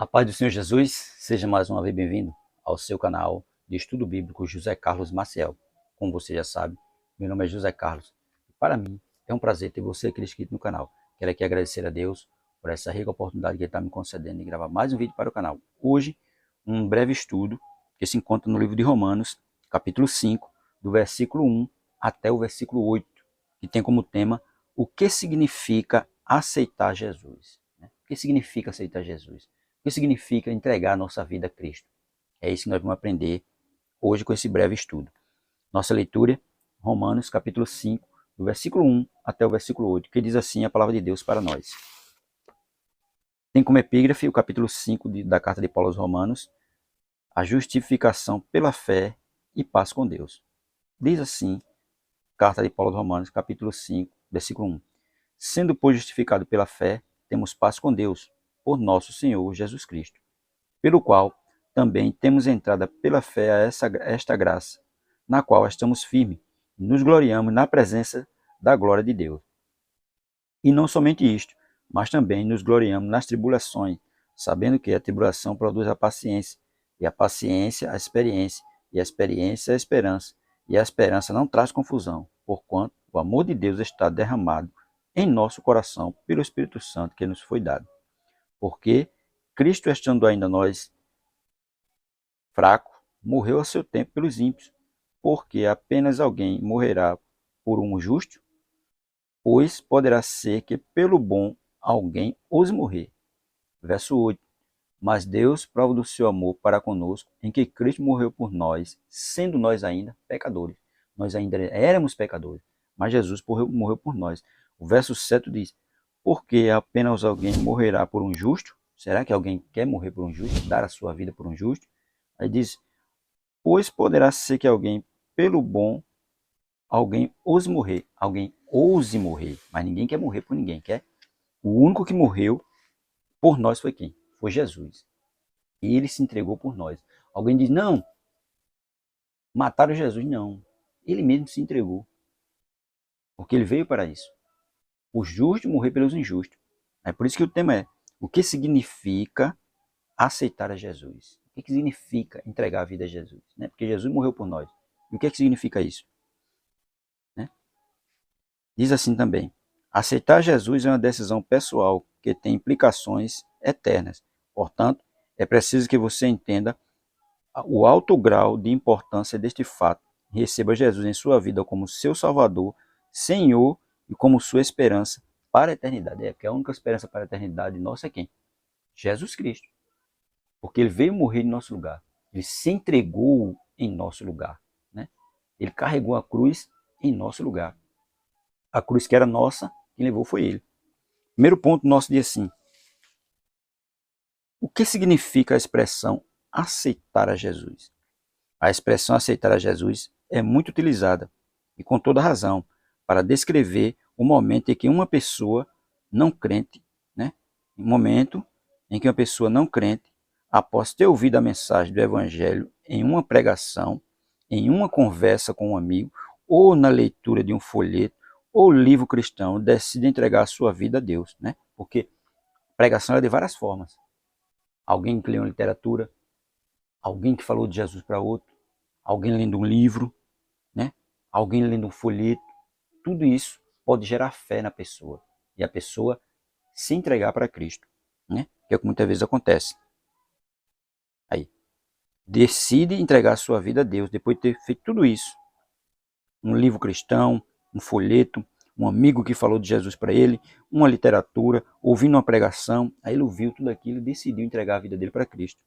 A paz do Senhor Jesus, seja mais uma vez bem-vindo ao seu canal de estudo bíblico José Carlos Maciel. Como você já sabe, meu nome é José Carlos. E para mim é um prazer ter você aqui inscrito no canal. Quero aqui agradecer a Deus por essa rica oportunidade que Ele está me concedendo de gravar mais um vídeo para o canal. Hoje, um breve estudo que se encontra no livro de Romanos, capítulo 5, do versículo 1 até o versículo 8, que tem como tema o que significa aceitar Jesus. O que significa aceitar Jesus? O que significa entregar a nossa vida a Cristo? É isso que nós vamos aprender hoje com esse breve estudo. Nossa leitura, Romanos capítulo 5, do versículo 1 até o versículo 8, que diz assim a palavra de Deus para nós. Tem como epígrafe o capítulo 5 da carta de Paulo aos Romanos, a justificação pela fé e paz com Deus. Diz assim, carta de Paulo aos Romanos, capítulo 5, versículo 1. Sendo, pois, justificado pela fé, temos paz com Deus, por nosso Senhor Jesus Cristo, pelo qual também temos entrada pela fé a esta graça, na qual estamos firmes e nos gloriamos na presença da glória de Deus. E não somente isto, mas também nos gloriamos nas tribulações, sabendo que a tribulação produz a paciência, e a paciência a experiência, e a experiência a esperança, e a esperança não traz confusão, porquanto o amor de Deus está derramado em nosso coração pelo Espírito Santo que nos foi dado. Porque Cristo, estando ainda nós fracos, morreu a seu tempo pelos ímpios, porque apenas alguém morrerá por um justo, pois poderá ser que pelo bom alguém ouse morrer. Verso 8. Mas Deus prova do seu amor para conosco, em que Cristo morreu por nós, sendo nós ainda pecadores. Nós ainda éramos pecadores, mas Jesus morreu por nós. O verso 7 diz, porque apenas alguém morrerá por um justo. Será que alguém quer morrer por um justo? Dar a sua vida por um justo? Aí diz, pois poderá ser que alguém, pelo bom, alguém ouse morrer. Alguém ouse morrer. Mas ninguém quer morrer por ninguém, quer? O único que morreu por nós foi quem? Foi Jesus. E ele se entregou por nós. Alguém diz, não, mataram Jesus. Não, ele mesmo se entregou. Porque ele veio para isso. O justo morrer pelos injustos. É por isso que o tema é, o que significa aceitar a Jesus? O que significa entregar a vida a Jesus? Porque Jesus morreu por nós. E o que significa isso? Diz assim também, aceitar Jesus é uma decisão pessoal que tem implicações eternas. Portanto, é preciso que você entenda o alto grau de importância deste fato e receba Jesus em sua vida como seu Salvador, Senhor e como sua esperança para a eternidade. Porque a única esperança para a eternidade nossa é quem? Jesus Cristo. Porque ele veio morrer em nosso lugar. Ele se entregou em nosso lugar. Ele carregou a cruz em nosso lugar. A cruz que era nossa, quem levou foi ele. Primeiro ponto nosso diz assim, o que significa a expressão aceitar a Jesus? A expressão aceitar a Jesus é muito utilizada, e com toda razão, para descrever o momento em que uma pessoa não crente, um momento em que uma pessoa não crente, após ter ouvido a mensagem do Evangelho em uma pregação, em uma conversa com um amigo, ou na leitura de um folheto, ou livro cristão, decide entregar a sua vida a Deus. Porque pregação é de várias formas. Alguém que lê uma literatura, alguém que falou de Jesus para outro, alguém lendo um livro, alguém lendo um folheto, tudo isso pode gerar fé na pessoa e a pessoa se entregar para Cristo, que é o que muitas vezes acontece. Aí, decide entregar a sua vida a Deus depois de ter feito tudo isso. Um livro cristão, um folheto, um amigo que falou de Jesus para ele, uma literatura, ouvindo uma pregação, aí ele ouviu tudo aquilo e decidiu entregar a vida dele para Cristo.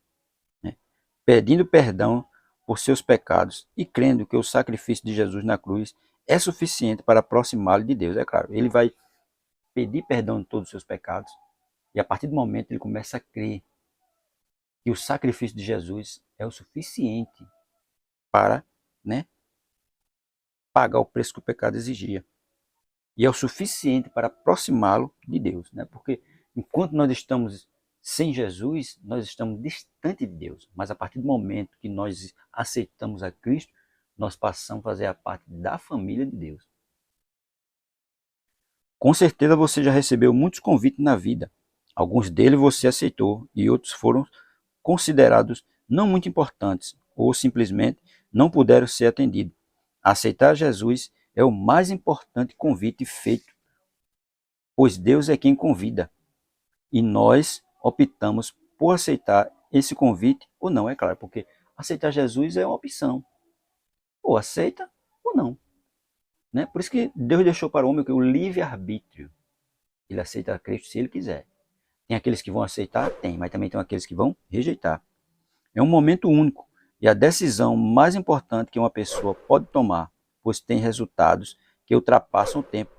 Pedindo perdão por seus pecados e crendo que o sacrifício de Jesus na cruz é suficiente para aproximá-lo de Deus. É claro, ele vai pedir perdão de todos os seus pecados e a partir do momento ele começa a crer que o sacrifício de Jesus é o suficiente para pagar o preço que o pecado exigia. E é o suficiente para aproximá-lo de Deus. Porque enquanto nós estamos sem Jesus, nós estamos distante de Deus. Mas a partir do momento que nós aceitamos a Cristo, nós passamos a fazer a parte da família de Deus. Com certeza você já recebeu muitos convites na vida Alguns deles você aceitou e outros foram considerados não muito importantes ou simplesmente não puderam ser atendidos. Aceitar Jesus é o mais importante convite feito, pois Deus é quem convida e nós optamos por aceitar esse convite ou não, é claro, porque aceitar Jesus é uma opção, ou aceita ou não, né? Por isso que Deus deixou para o homem o livre-arbítrio. Ele aceita Cristo se ele quiser. Tem aqueles que vão aceitar? Tem, mas também tem aqueles que vão rejeitar. É um momento único e a decisão mais importante que uma pessoa pode tomar, pois tem resultados que ultrapassam o tempo.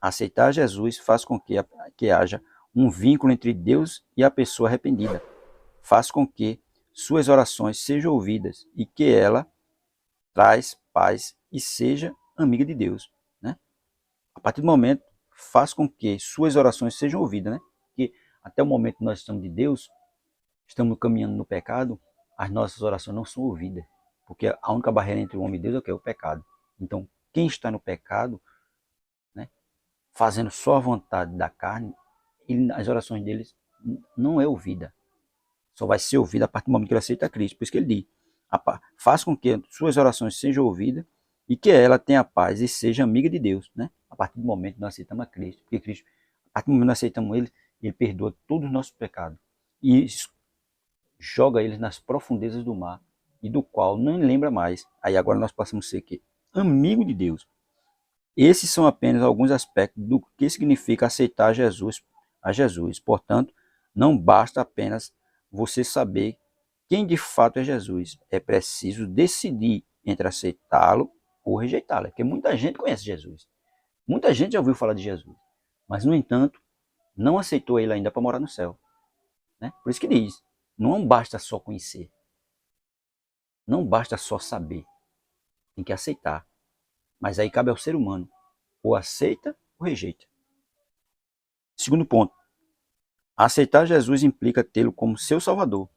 Aceitar Jesus faz com que haja um vínculo entre Deus e a pessoa arrependida. Faz com que suas orações sejam ouvidas e que ela traz paz e seja amiga de Deus, né? A partir do momento, faz com que suas orações sejam ouvidas, né? Porque até o momento que nós estamos de Deus, estamos caminhando no pecado, as nossas orações não são ouvidas. Porque a única barreira entre o homem e Deus é o que? É o pecado. Então, quem está no pecado, né, fazendo só a vontade da carne, as orações deles não é ouvida. Só vai ser ouvida a partir do momento que ele aceita Cristo. Por isso que ele diz, faz com que suas orações sejam ouvidas e que ela tenha paz e seja amiga de Deus, né? A partir do momento que nós aceitamos a Cristo. Porque Cristo, a partir do momento que nós aceitamos Ele, Ele perdoa todos os nossos pecados e joga eles nas profundezas do mar e do qual não lembra mais. Aí agora nós passamos a ser que amigo de Deus. Esses são apenas alguns aspectos do que significa aceitar a Jesus. Portanto, não basta apenas você saber quem de fato é Jesus. É preciso decidir entre aceitá-lo ou rejeitá-lo. Porque muita gente conhece Jesus. Muita gente já ouviu falar de Jesus. Mas, no entanto, não aceitou ele ainda para morar no céu, né? Por isso que diz, não basta só conhecer. Não basta só saber. Tem que aceitar. Mas aí cabe ao ser humano. Ou aceita ou rejeita. Segundo ponto. Aceitar Jesus implica tê-lo como seu Salvador.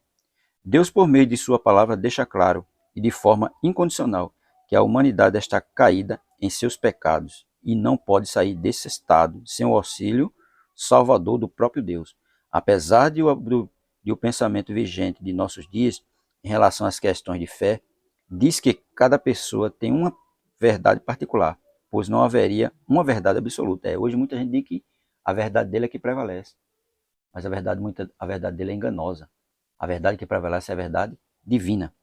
Deus, por meio de sua palavra, deixa claro e de forma incondicional que a humanidade está caída em seus pecados e não pode sair desse estado sem o auxílio salvador do próprio Deus. Apesar de o pensamento vigente de nossos dias em relação às questões de fé, diz que cada pessoa tem uma verdade particular, pois não haveria uma verdade absoluta. Hoje muita gente diz que a verdade dele é que prevalece, mas a verdade dele é enganosa. A verdade que prevalece é a verdade divina.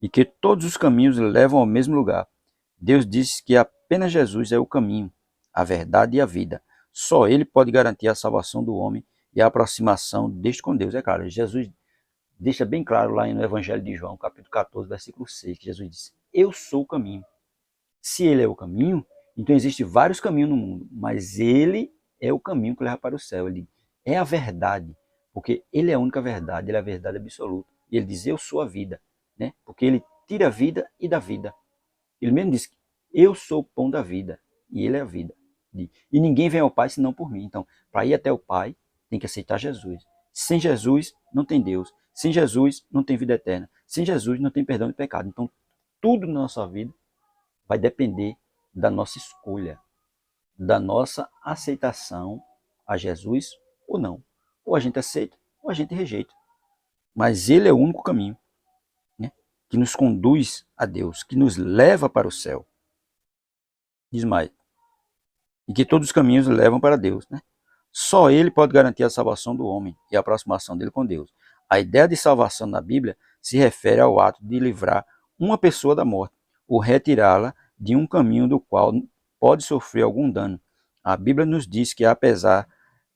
E que todos os caminhos levam ao mesmo lugar. Deus diz que apenas Jesus é o caminho, a verdade e a vida. Só Ele pode garantir a salvação do homem e a aproximação deste com Deus. É claro, Jesus deixa bem claro lá no Evangelho de João, capítulo 14, versículo 6, que Jesus disse, eu sou o caminho. Se Ele é o caminho, então existem vários caminhos no mundo, mas Ele é o caminho que leva para o céu. Ele é a verdade, porque Ele é a única verdade, Ele é a verdade absoluta. E Ele diz, eu sou a vida, né? Porque Ele tira a vida e dá vida. Ele mesmo diz, eu sou o pão da vida, e Ele é a vida. E ninguém vem ao Pai senão por mim. Então, para ir até o Pai, tem que aceitar Jesus. Sem Jesus, não tem Deus. Sem Jesus, não tem vida eterna. Sem Jesus, não tem perdão de pecado. Então, tudo na nossa vida vai depender da nossa escolha, da nossa aceitação a Jesus ou não. Ou a gente aceita, ou a gente rejeita. Mas Ele é o único caminho, né, que nos conduz a Deus, que nos leva para o céu. Diz mais. E que todos os caminhos levam para Deus, né? Só Ele pode garantir a salvação do homem e a aproximação dele com Deus. A ideia de salvação na Bíblia se refere ao ato de livrar uma pessoa da morte, ou retirá-la de um caminho do qual pode sofrer algum dano. A Bíblia nos diz que, apesar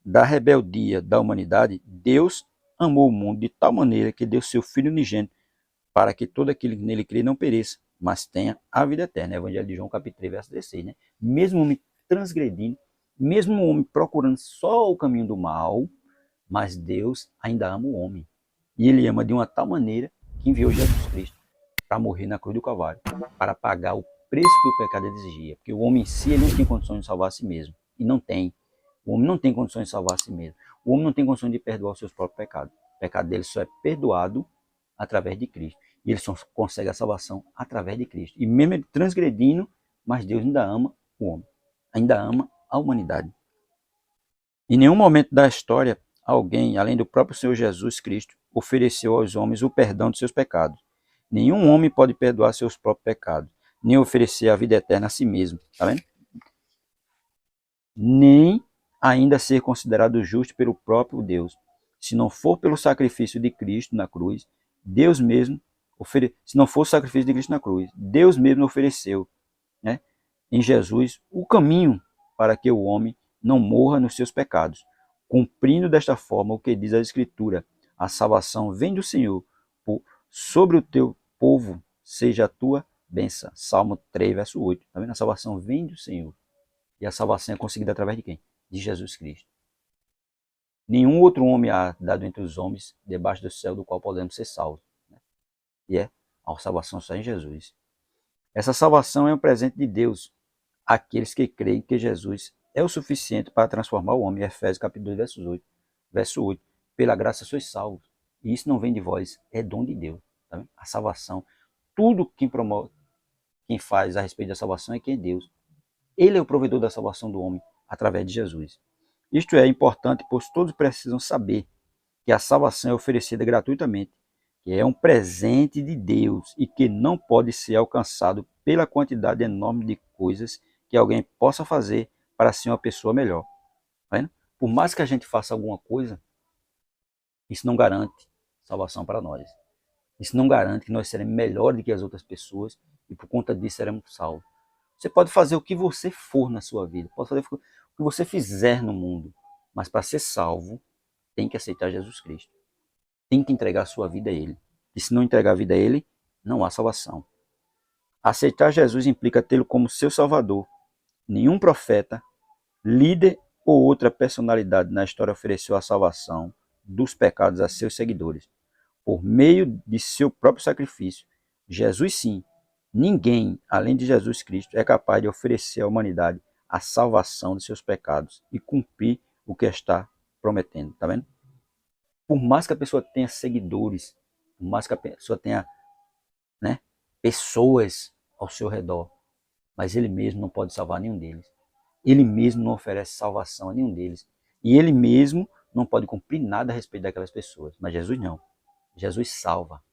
da rebeldia da humanidade, Deus amou o mundo de tal maneira que deu seu Filho unigênito para que todo aquele que nele crê não pereça, mas tenha a vida eterna. Evangelho de João, capítulo 3, verso 16. Né? Mesmo o homem transgredindo, mesmo o homem procurando só o caminho do mal, mas Deus ainda ama o homem. E Ele ama de uma tal maneira que enviou Jesus Cristo para morrer na cruz do Calvário, para pagar o preço que o pecado exigia. Porque o homem em si ele não tem condições de salvar a si mesmo. E não tem. O homem não tem condições de salvar a si mesmo. O homem não tem condições de perdoar os seus próprios pecados. O pecado dele só é perdoado através de Cristo. E ele só consegue a salvação através de Cristo. E mesmo ele transgredindo, mas Deus ainda ama o homem. Ainda ama a humanidade. Em nenhum momento da história alguém, além do próprio Senhor Jesus Cristo, ofereceu aos homens o perdão de seus pecados. Nenhum homem pode perdoar seus próprios pecados, nem oferecer a vida eterna a si mesmo. Tá vendo? Nem ainda ser considerado justo pelo próprio Deus. Se não for pelo sacrifício de Cristo na cruz, Deus mesmo se não for o sacrifício de Cristo na cruz, Deus mesmo ofereceu, né, em Jesus o caminho para que o homem não morra nos seus pecados, cumprindo desta forma o que diz a Escritura: a salvação vem do Senhor, sobre o teu povo seja a tua bênção. Salmo 3, verso 8. Tá vendo? A salvação vem do Senhor. E a salvação é conseguida através de quem? De Jesus Cristo. Nenhum outro homem há dado entre os homens debaixo do céu do qual podemos ser salvos. E a salvação só em Jesus. Essa salvação é um presente de Deus àqueles que creem que Jesus é o suficiente para transformar o homem. Efésios capítulo 2, verso 8. Pela graça sois salvos. E isso não vem de vós, é dom de Deus. Tá vendo? A salvação, tudo quem promove, quem faz a respeito da salvação é quem é Deus. Ele é o provedor da salvação do homem através de Jesus. Isto é importante, pois todos precisam saber que a salvação é oferecida gratuitamente, que é um presente de Deus e que não pode ser alcançado pela quantidade enorme de coisas que alguém possa fazer para ser uma pessoa melhor. Tá vendo? Por mais que a gente faça alguma coisa, isso não garante salvação para nós. Isso não garante que nós seremos melhores do que as outras pessoas e por conta disso seremos salvos. Você pode fazer o que você for na sua vida, pode fazer o que você fizer no mundo, mas para ser salvo, tem que aceitar Jesus Cristo. Tem que entregar a sua vida a Ele. E se não entregar a vida a Ele, não há salvação. Aceitar Jesus implica tê-lo como seu Salvador. Nenhum profeta, líder ou outra personalidade na história ofereceu a salvação dos pecados a seus seguidores. Por meio de seu próprio sacrifício, Jesus sim, ninguém, além de Jesus Cristo, é capaz de oferecer à humanidade a salvação de seus pecados e cumprir o que está prometendo. Tá vendo? Por mais que a pessoa tenha seguidores, por mais que a pessoa tenha, né, pessoas ao seu redor, mas ele mesmo não pode salvar nenhum deles. Ele mesmo não oferece salvação a nenhum deles. E ele mesmo não pode cumprir nada a respeito daquelas pessoas. Mas Jesus não. Jesus salva.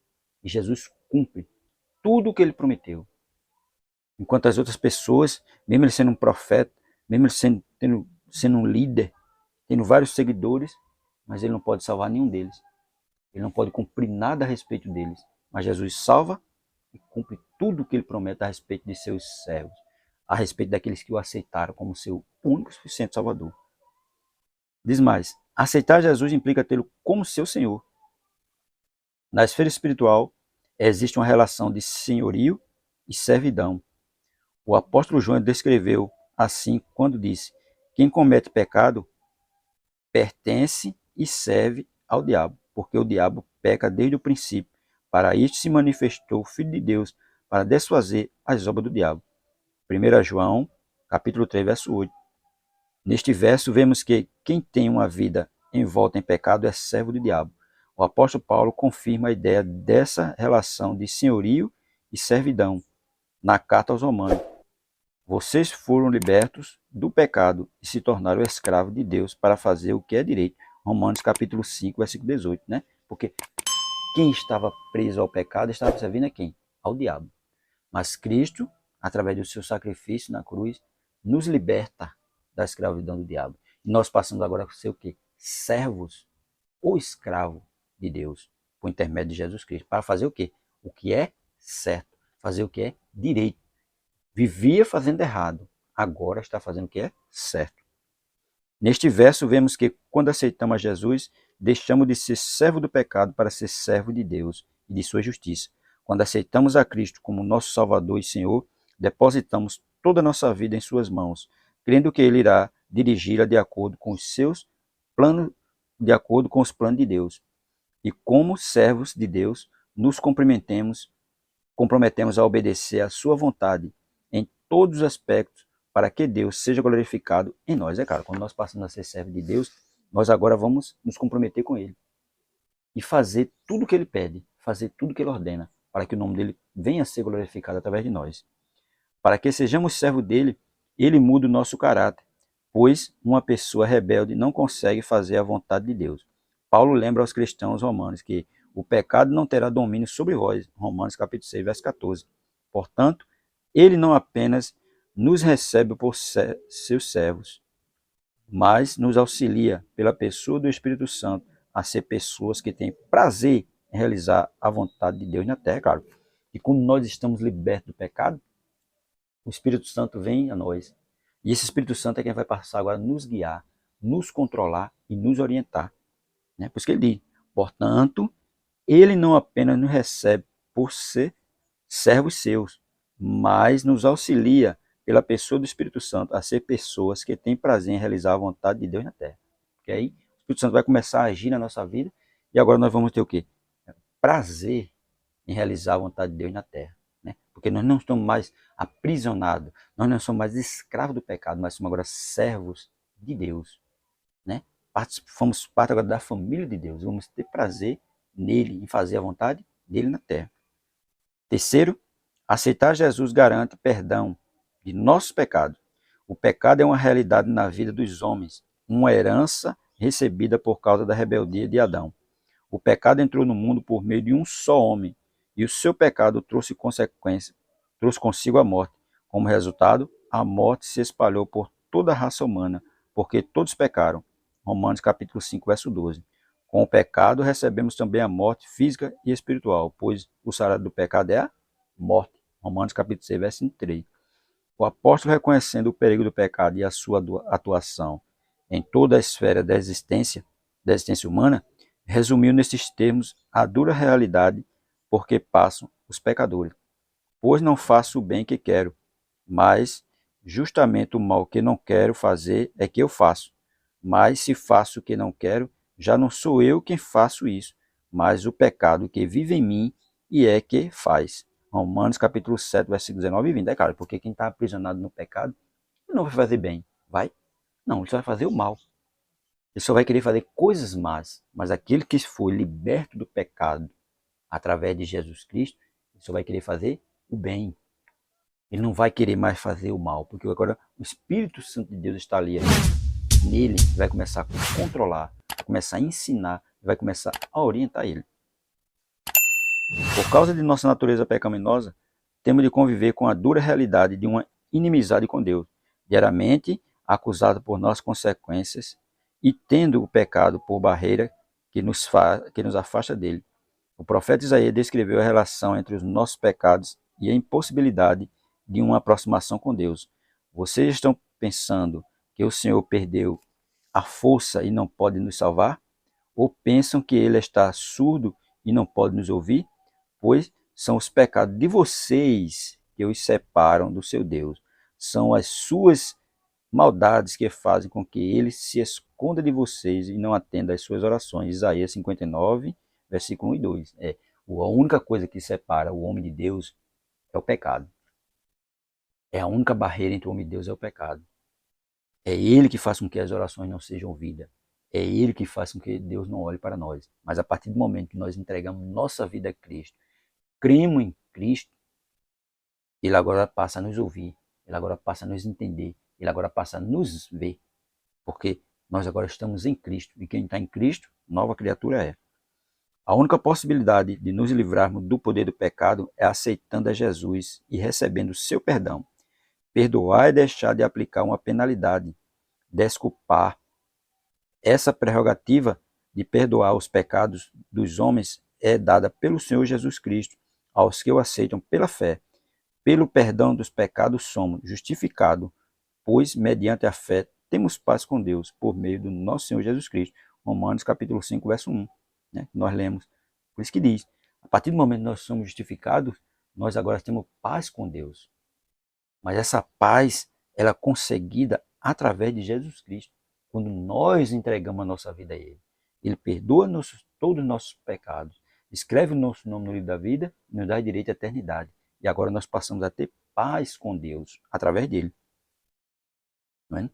E Jesus cumpre tudo o que ele prometeu. Enquanto as outras pessoas, mesmo ele sendo um profeta, mesmo ele sendo um líder, tendo vários seguidores, mas ele não pode salvar nenhum deles. Ele não pode cumprir nada a respeito deles. Mas Jesus salva e cumpre tudo o que ele promete a respeito de seus servos, a respeito daqueles que o aceitaram como seu único e suficiente Salvador. Diz mais, aceitar Jesus implica tê-lo como seu Senhor. Na esfera espiritual, existe uma relação de senhorio e servidão. O apóstolo João descreveu assim quando disse: quem comete pecado pertence e serve ao diabo, porque o diabo peca desde o princípio. Para isto se manifestou o Filho de Deus, para desfazer as obras do diabo. 1 João, capítulo 3, verso 8. Neste verso vemos que quem tem uma vida envolta em pecado é servo do diabo. O apóstolo Paulo confirma a ideia dessa relação de senhorio e servidão na carta aos Romanos. Vocês foram libertos do pecado e se tornaram escravos de Deus para fazer o que é direito. Romanos capítulo 5, versículo 18, né? Porque quem estava preso ao pecado estava servindo a quem? Ao diabo. Mas Cristo, através do seu sacrifício na cruz, nos liberta da escravidão do diabo. E nós passamos agora a ser o quê? Servos ou escravos de Deus, por intermédio de Jesus Cristo. Para fazer o quê? O que é certo. Fazer o que é direito. Vivia fazendo errado. Agora está fazendo o que é certo. Neste verso vemos que quando aceitamos a Jesus, deixamos de ser servo do pecado para ser servo de Deus e de sua justiça. Quando aceitamos a Cristo como nosso Salvador e Senhor, depositamos toda a nossa vida em suas mãos, crendo que Ele irá dirigi-la de acordo com os seus planos, de acordo com os planos de Deus. E como servos de Deus, nos comprometemos a obedecer à sua vontade em todos os aspectos, para que Deus seja glorificado em nós. É claro, quando nós passamos a ser servos de Deus, nós agora vamos nos comprometer com Ele e fazer tudo o que Ele pede, fazer tudo o que Ele ordena, para que o nome dEle venha a ser glorificado através de nós. Para que sejamos servos dEle, Ele muda o nosso caráter, pois uma pessoa rebelde não consegue fazer a vontade de Deus. Paulo lembra aos cristãos romanos que o pecado não terá domínio sobre vós, Romanos capítulo 6, verso 14. Portanto, ele não apenas nos recebe por seus servos, mas nos auxilia pela pessoa do Espírito Santo a ser pessoas que têm prazer em realizar a vontade de Deus na terra, claro. E quando nós estamos libertos do pecado, o Espírito Santo vem a nós. E esse Espírito Santo é quem vai passar agora a nos guiar, nos controlar e nos orientar. Né? Por isso que ele diz, portanto, ele não apenas nos recebe por ser servos seus, mas nos auxilia pela pessoa do Espírito Santo a ser pessoas que têm prazer em realizar a vontade de Deus na terra. Porque aí o Espírito Santo vai começar a agir na nossa vida e agora nós vamos ter o quê? Prazer em realizar a vontade de Deus na terra. Né? Porque nós não estamos mais aprisionados, nós não somos mais escravos do pecado, mas somos agora servos de Deus. Né? Fomos parte agora da família de Deus, vamos ter prazer nele, em fazer a vontade dele na terra. Terceiro, aceitar Jesus garante perdão de nossos pecados. O pecado é uma realidade na vida dos homens, uma herança recebida por causa da rebeldia de Adão. O pecado entrou no mundo por meio de um só homem, e o seu pecado trouxe consequências, trouxe consigo a morte. Como resultado, a morte se espalhou por toda a raça humana, porque todos pecaram. Romanos capítulo 5, verso 12. Com o pecado recebemos também a morte física e espiritual, pois o salário do pecado é a morte. Romanos capítulo 6, verso 3. O apóstolo, reconhecendo o perigo do pecado e a sua atuação em toda a esfera da existência humana, resumiu nesses termos a dura realidade por que passam os pecadores. Pois não faço o bem que quero, mas justamente o mal que não quero fazer é que eu faço. Mas se faço o que não quero, já não sou eu quem faço isso, mas o pecado que vive em mim e é que faz. Romanos capítulo 7, versículos 19 e 20. É claro, porque quem está aprisionado no pecado não vai fazer bem, vai? Não, ele só vai fazer o mal. Ele só vai querer fazer coisas más, mas aquele que foi liberto do pecado através de Jesus Cristo, ele só vai querer fazer o bem. Ele não vai querer mais fazer o mal, porque agora o Espírito Santo de Deus está ali. Nele vai começar a controlar, vai começar a ensinar, vai começar a orientar ele. Por causa de nossa natureza pecaminosa, temos de conviver com a dura realidade de uma inimizade com Deus, diariamente acusado por nossas consequências e tendo o pecado por barreira que nos afasta dele. O profeta Isaías descreveu a relação entre os nossos pecados e a impossibilidade de uma aproximação com Deus. Vocês estão pensando que o Senhor perdeu a força e não pode nos salvar? Ou pensam que ele está surdo e não pode nos ouvir? Pois são os pecados de vocês que os separam do seu Deus. São as suas maldades que fazem com que ele se esconda de vocês e não atenda às suas orações. Isaías 59, versículo 1 e 2. A única coisa que separa o homem de Deus é o pecado. É a única barreira entre o homem e Deus é o pecado. É ele que faz com que as orações não sejam ouvidas. É ele que faz com que Deus não olhe para nós. Mas a partir do momento que nós entregamos nossa vida a Cristo, cremos em Cristo, ele agora passa a nos ouvir, ele agora passa a nos entender, ele agora passa a nos ver. Porque nós agora estamos em Cristo. E quem está em Cristo, nova criatura é. A única possibilidade de nos livrarmos do poder do pecado é aceitando a Jesus e recebendo o seu perdão. Perdoar é deixar de aplicar uma penalidade, desculpar. Essa prerrogativa de perdoar os pecados dos homens é dada pelo Senhor Jesus Cristo aos que o aceitam pela fé. Pelo perdão dos pecados somos justificados, pois mediante a fé temos paz com Deus por meio do nosso Senhor Jesus Cristo. Romanos capítulo 5, verso 1. Né? Nós lemos. Por isso que diz, a partir do momento que nós somos justificados, nós agora temos paz com Deus. Mas essa paz, ela é conseguida através de Jesus Cristo. Quando nós entregamos a nossa vida a Ele. Ele perdoa todos os nossos pecados, escreve o nosso nome no livro da vida e nos dá direito à eternidade. E agora nós passamos a ter paz com Deus através dele. Não é?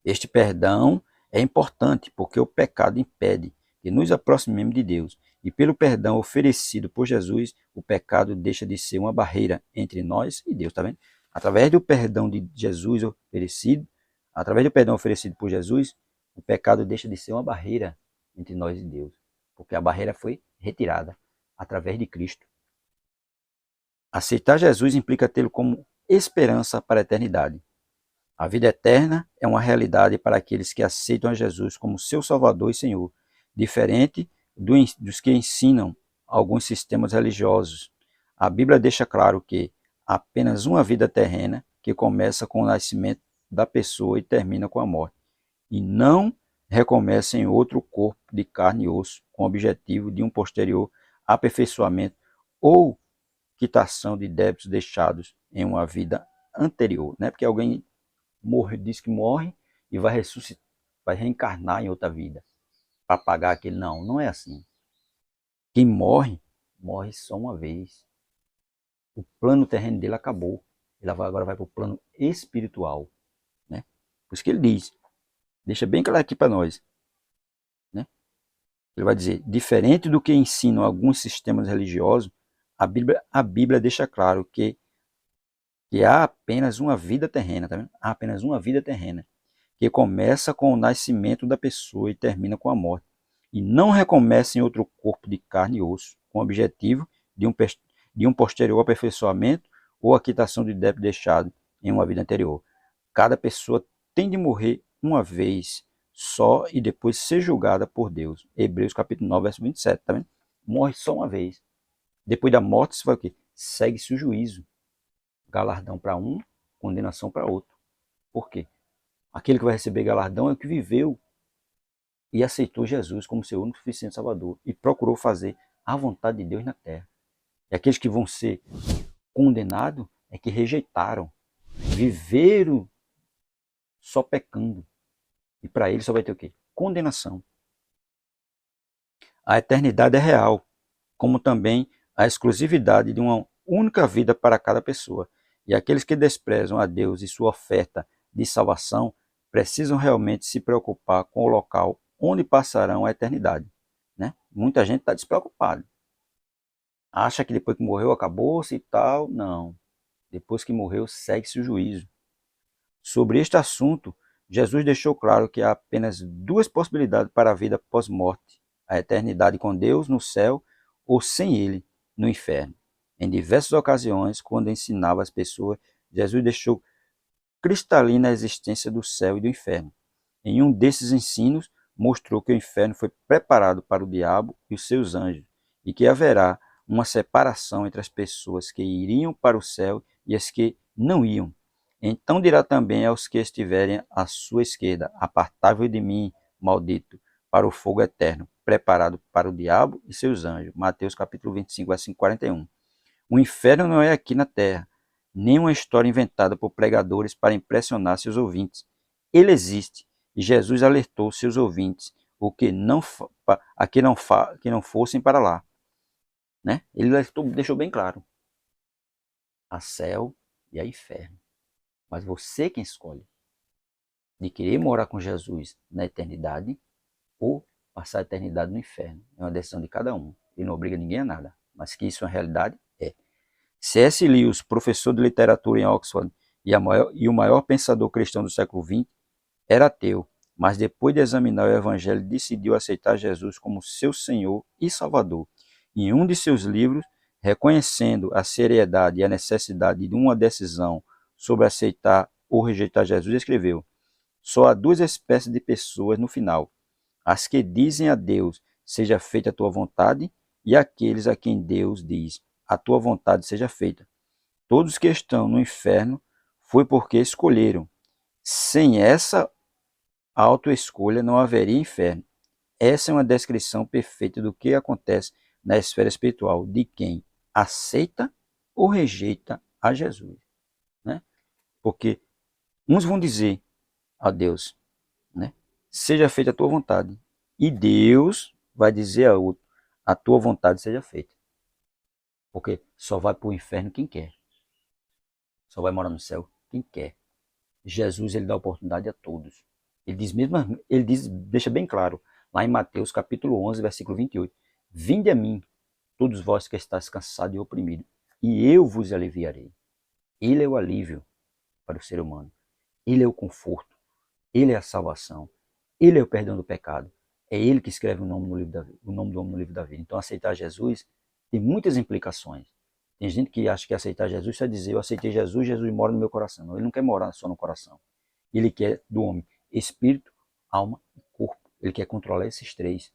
Este perdão é importante porque o pecado impede que nos aproximemos de Deus. E pelo perdão oferecido por Jesus, o pecado deixa de ser uma barreira entre nós e Deus. Tá vendo? Através do perdão de Jesus oferecido, Através do perdão oferecido por Jesus, o pecado deixa de ser uma barreira entre nós e Deus, porque a barreira foi retirada através de Cristo. Aceitar Jesus implica tê-lo como esperança para a eternidade. A vida eterna é uma realidade para aqueles que aceitam a Jesus como seu Salvador e Senhor, diferente dos que ensinam alguns sistemas religiosos. A Bíblia deixa claro que há apenas uma vida terrena que começa com o nascimento da pessoa e termina com a morte, e não recomeça em outro corpo de carne e osso, com o objetivo de um posterior aperfeiçoamento ou quitação de débitos deixados em uma vida anterior, né? Porque alguém morre, diz que morre e vai ressuscitar, vai reencarnar em outra vida para pagar aquele. Não, não é assim. Quem morre, morre só uma vez. O plano terreno dele acabou. Ele agora vai para o plano espiritual, né? Por isso que ele diz, deixa bem claro aqui para nós, né? Ele vai dizer, diferente do que ensinam alguns sistemas religiosos, a Bíblia deixa claro que há apenas uma vida terrena, tá vendo? Há apenas uma vida terrena, que começa com o nascimento da pessoa e termina com a morte, e não recomeça em outro corpo de carne e osso, com o objetivo de um posterior aperfeiçoamento ou a quitação de débito deixado em uma vida anterior. Cada pessoa tem de morrer uma vez só e depois ser julgada por Deus. Hebreus capítulo 9, verso 27, tá vendo? Morre só uma vez. Depois da morte, você vai o quê? Segue-se o juízo. Galardão para um, condenação para outro. Por quê? Aquele que vai receber galardão é o que viveu e aceitou Jesus como seu único e suficiente Salvador e procurou fazer a vontade de Deus na terra. E aqueles que vão ser condenados é que rejeitaram, viveram só pecando. E para eles só vai ter o quê? Condenação. A eternidade é real, como também a exclusividade de uma única vida para cada pessoa. E aqueles que desprezam a Deus e sua oferta de salvação precisam realmente se preocupar com o local onde passarão a eternidade, né? Muita gente está despreocupada. Acha que depois que morreu acabou-se e tal. Não. Depois que morreu, segue-se o juízo. Sobre este assunto, Jesus deixou claro que há apenas duas possibilidades para a vida pós-morte: a eternidade com Deus no céu ou sem Ele no inferno. Em diversas ocasiões, quando ensinava as pessoas, Jesus deixou cristalina a existência do céu e do inferno. Em um desses ensinos, mostrou que o inferno foi preparado para o diabo e os seus anjos, e que haverá uma separação entre as pessoas que iriam para o céu e as que não iam. Então dirá também aos que estiverem à sua esquerda: apartai-vos de mim, maldito, para o fogo eterno, preparado para o diabo e seus anjos. Mateus capítulo 25, versículo 41. O inferno não é aqui na terra, nem uma história inventada por pregadores para impressionar seus ouvintes. Ele existe, e Jesus alertou seus ouvintes o que não, que não fossem para lá. Né? Ele deixou bem claro: há céu e há inferno. Mas você quem escolhe de querer morar com Jesus na eternidade ou passar a eternidade no inferno. É uma decisão de cada um. Ele não obriga ninguém a nada. Mas que isso é uma realidade, é. C.S. Lewis, professor de literatura em Oxford e o maior pensador cristão do século XX, era ateu, mas depois de examinar o Evangelho decidiu aceitar Jesus como seu Senhor e Salvador. Em um de seus livros, reconhecendo a seriedade e a necessidade de uma decisão sobre aceitar ou rejeitar Jesus, escreveu: só há duas espécies de pessoas no final: as que dizem a Deus, seja feita a tua vontade, e aqueles a quem Deus diz, a tua vontade seja feita. Todos que estão no inferno foi porque escolheram. Sem essa autoescolha não haveria inferno. Essa é uma descrição perfeita do que acontece na esfera espiritual de quem aceita ou rejeita a Jesus, né? Porque uns vão dizer a Deus, né? Seja feita a tua vontade. E Deus vai dizer a outro: a tua vontade seja feita. Porque só vai para o inferno quem quer. Só vai morar no céu quem quer. Jesus, ele dá oportunidade a todos. Ele diz, deixa bem claro, lá em Mateus capítulo 11, versículo 28. Vinde a mim, todos vós que estáis cansados e oprimidos, e eu vos aliviarei. Ele é o alívio para o ser humano. Ele é o conforto. Ele é a salvação. Ele é o perdão do pecado. É Ele que escreve o nome do homem no livro da vida. Então, aceitar Jesus tem muitas implicações. Tem gente que acha que aceitar Jesus é dizer: eu aceitei Jesus, Jesus mora no meu coração. Não, ele não quer morar só no coração. Ele quer do homem espírito, alma e corpo. Ele quer controlar esses três.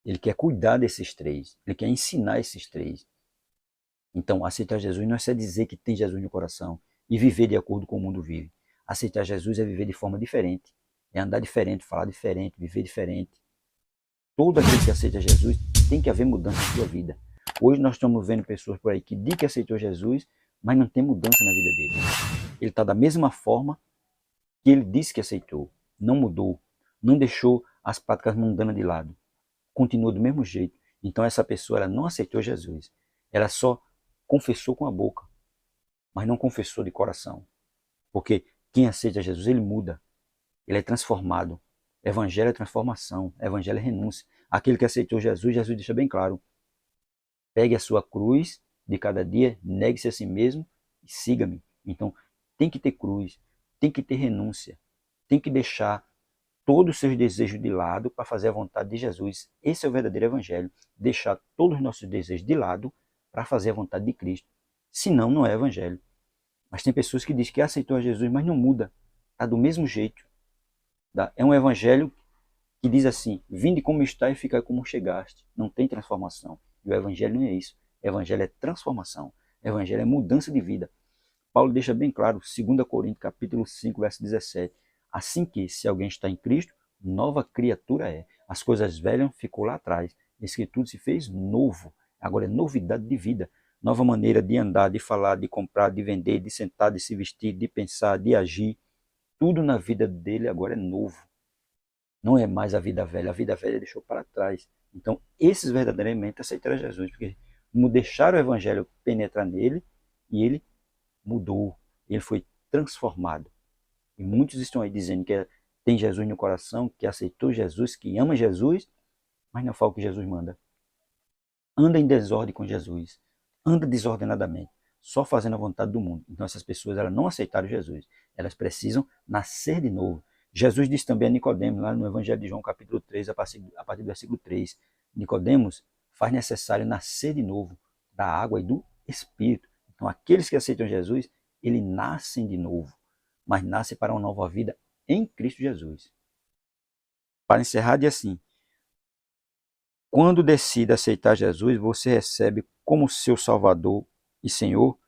Ele quer cuidar desses três. Ele quer ensinar esses três. Então, aceitar Jesus não é só dizer que tem Jesus no coração e viver de acordo com o mundo vive. Aceitar Jesus é viver de forma diferente. É andar diferente, falar diferente, viver diferente. Todo aquele que aceita Jesus tem que haver mudança na sua vida. Hoje nós estamos vendo pessoas por aí que dizem que aceitou Jesus, mas não tem mudança na vida dele. Ele está da mesma forma que ele disse que aceitou. Não mudou. Não deixou as práticas mundanas de lado. Continua do mesmo jeito. Então essa pessoa ela não aceitou Jesus. Ela só confessou com a boca, mas não confessou de coração. Porque quem aceita Jesus, ele muda. Ele é transformado. Evangelho é transformação. Evangelho é renúncia. Aquele que aceitou Jesus, Jesus deixa bem claro. Pegue a sua cruz de cada dia, negue-se a si mesmo e siga-me. Então, tem que ter cruz, tem que ter renúncia, tem que deixar todos os seus desejos de lado para fazer a vontade de Jesus. Esse é o verdadeiro evangelho. Deixar todos os nossos desejos de lado para fazer a vontade de Cristo. Senão, não é evangelho. Mas tem pessoas que dizem que aceitou a Jesus, mas não muda. Está do mesmo jeito. É um evangelho que diz assim: vinde como está e fica como chegaste. Não tem transformação. E o evangelho não é isso. O evangelho é transformação. O evangelho é mudança de vida. Paulo deixa bem claro, 2 Coríntios capítulo 5, verso 17. Assim que, se alguém está em Cristo, nova criatura é. As coisas velhas ficou lá atrás. Eis que tudo se fez novo. Agora é novidade de vida. Nova maneira de andar, de falar, de comprar, de vender, de sentar, de se vestir, de pensar, de agir. Tudo na vida dele agora é novo. Não é mais a vida velha deixou para trás. Então, esses verdadeiramente aceitaram Jesus, porque deixaram o evangelho penetrar nele e ele mudou, ele foi transformado. E muitos estão aí dizendo que tem Jesus no coração, que aceitou Jesus, que ama Jesus, mas não fala o que Jesus manda. Anda em desordem com Jesus, anda desordenadamente, só fazendo a vontade do mundo. Então essas pessoas elas não aceitaram Jesus, elas precisam nascer de novo. Jesus disse também a Nicodemos, lá no Evangelho de João, capítulo 3, a partir do versículo 3, Nicodemos faz necessário nascer de novo da água e do Espírito. Então aqueles que aceitam Jesus, eles nascem de novo, mas nascem para uma nova vida em Cristo Jesus. Para encerrar, diz assim: quando decide aceitar Jesus, você recebe como seu Salvador e Senhor,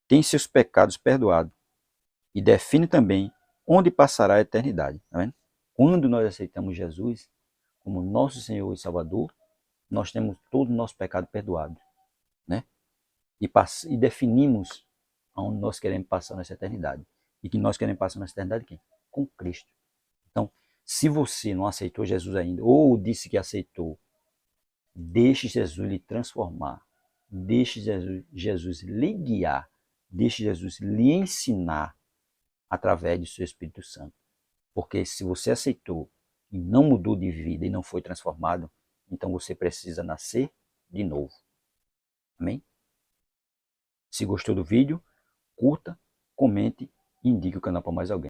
tem seus pecados perdoados e define também onde passará a eternidade. Tá vendo? Quando nós aceitamos Jesus como nosso Senhor e Salvador, nós temos todo o nosso pecado perdoado, né? E definimos aonde nós queremos passar nessa eternidade. E que nós queremos passar nessa eternidade quem? Com Cristo. Então, se você não aceitou Jesus ainda, ou disse que aceitou, deixe Jesus lhe transformar. Deixe Jesus lhe guiar. Deixe Jesus lhe ensinar através do seu Espírito Santo. Porque se você aceitou e não mudou de vida e não foi transformado, então você precisa nascer de novo. Amém? Se gostou do vídeo, curta, comente e indique o canal para mais alguém.